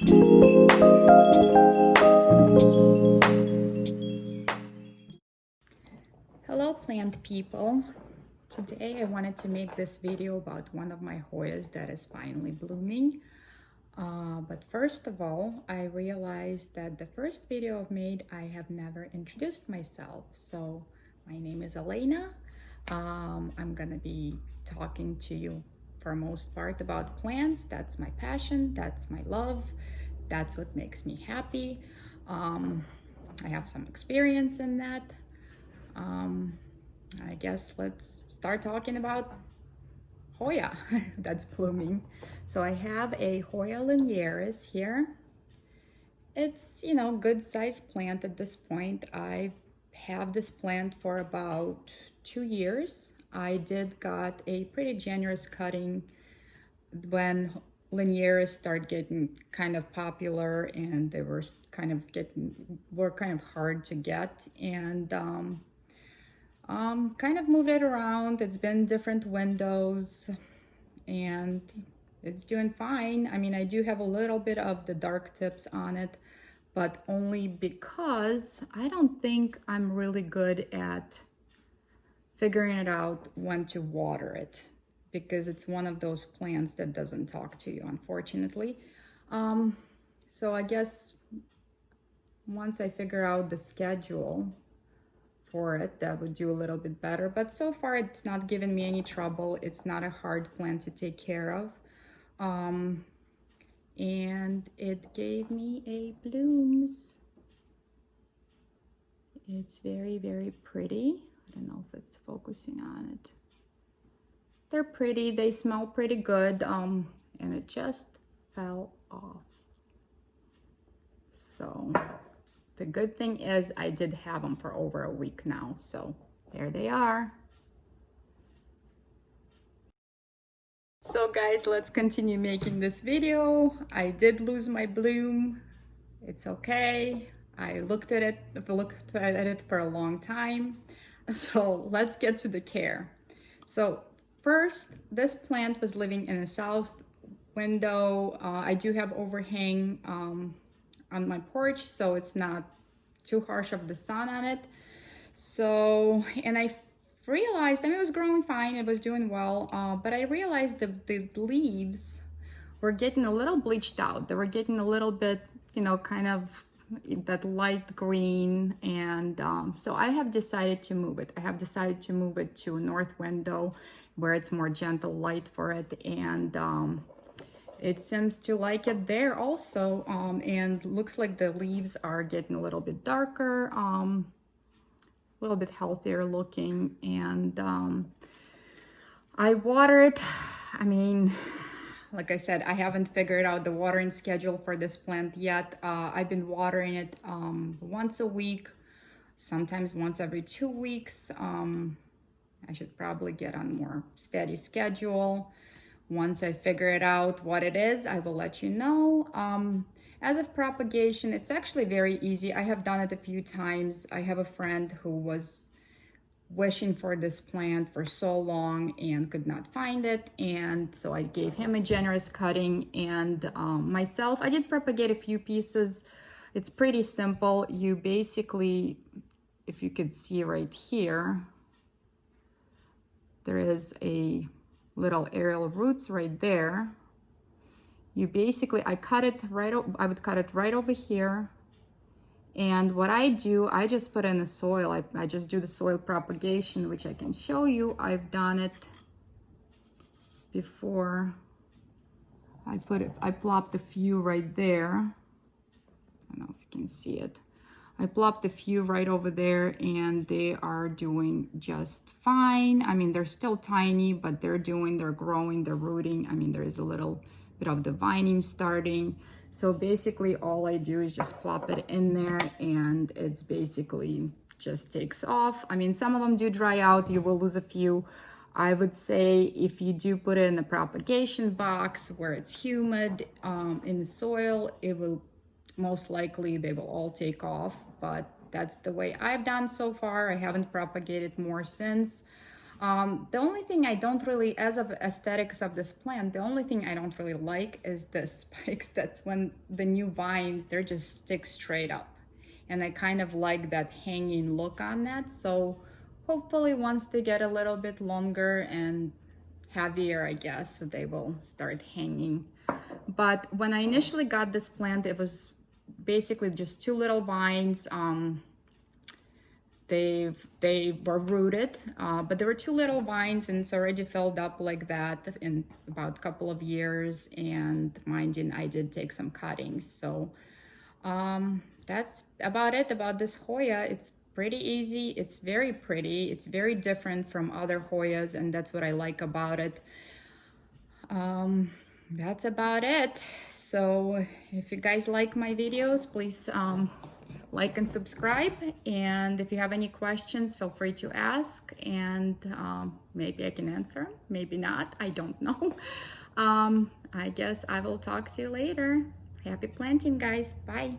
Hello plant people. Today I wanted to make this video about one of my Hoyas that is finally blooming. But first of all, I realized that the first video I've made, I have never introduced myself. So my name is Elena. I'm gonna be talking to you for most part about plants. That's my passion, that's my love, that's what makes me happy. I have some experience in that. I guess let's start talking about Hoya that's blooming. So I have a Hoya Linearis here. It's, good sized plant at this point. I have this plant for about 2 years. I did got a pretty generous cutting when Linearis started getting kind of popular, and they were kind of hard to get, and kind of moved it around. It's been different windows and it's doing fine. I mean, I do have a little bit of the dark tips on it, but only because I don't think I'm really good at figuring it out when to water it, because it's one of those plants that doesn't talk to you, unfortunately. So I guess once I figure out the schedule for it, that would do a little bit better. But so far it's not given me any trouble. It's not a hard plant to take care of. And it gave me a blooms. It's very, very pretty. I don't know if it's focusing on it. They're pretty, they smell pretty good, and it just fell off. So the good thing is I did have them for over a week now, so there they are. So guys, let's continue making this video. I did lose my bloom. It's okay. I looked at it for a long time. So let's get to the care. So first, this plant was living in a south window. I do have overhang on my porch, so it's not too harsh of the sun on it. So, and I realized, I mean, it was growing fine, it was doing well, but I realized the leaves were getting a little bleached out. They were getting a little bit, kind of that light green, and so I have decided to move it. I have decided to move it to a north window where it's more gentle light for it, and it seems to like it there also, and looks like the leaves are getting a little bit darker, a little bit healthier looking, and I water it. I mean, like I said, I haven't figured out the watering schedule for this plant yet. I've been watering it once a week, sometimes once every 2 weeks. I should probably get on more steady schedule. Once I figure it out what it is, I will let you know. As of propagation, it's actually very easy. I have done it a few times. I have a friend who was wishing for this plant for so long and could not find it, and so I gave him a generous cutting, and myself, I did propagate a few pieces. It's pretty simple. You basically, if you could see right here, there is a little aerial roots right there. You basically, I would cut it right over here. And what I do, I just put in the soil. I just do the soil propagation, which I can show you. I've done it before. I plopped a few right there. I don't know if you can see it. I plopped a few right over there, and they are doing just fine. I mean, they're still tiny, but they're growing, they're rooting. I mean, there is a little bit of the vining starting. So basically all I do is just plop it in there, and it's basically just takes off. I mean, some of them do dry out, you will lose a few. I would say if you do put it in a propagation box where it's humid, in the soil, it will most likely, they will all take off, but that's the way I've done so far. I haven't propagated more since. The only thing I don't really, as of aesthetics of this plant, the only thing I don't really like is the spikes. That's when the new vines, they're just stick straight up. And I kind of like that hanging look on that. So hopefully once they get a little bit longer and heavier, I guess, so they will start hanging. But when I initially got this plant, it was basically just two little vines. They were rooted, but there were two little vines, and it's already filled up like that in about a couple of years. And mind you, I did take some cuttings. So that's about it about this Hoya. It's pretty easy. It's very pretty. It's very different from other Hoyas, and that's what I like about it. That's about it. So if you guys like my videos, please like and subscribe, and if you have any questions, feel free to ask, and maybe I can answer them, maybe not, I don't know. I guess I will talk to you later. Happy planting, guys. Bye.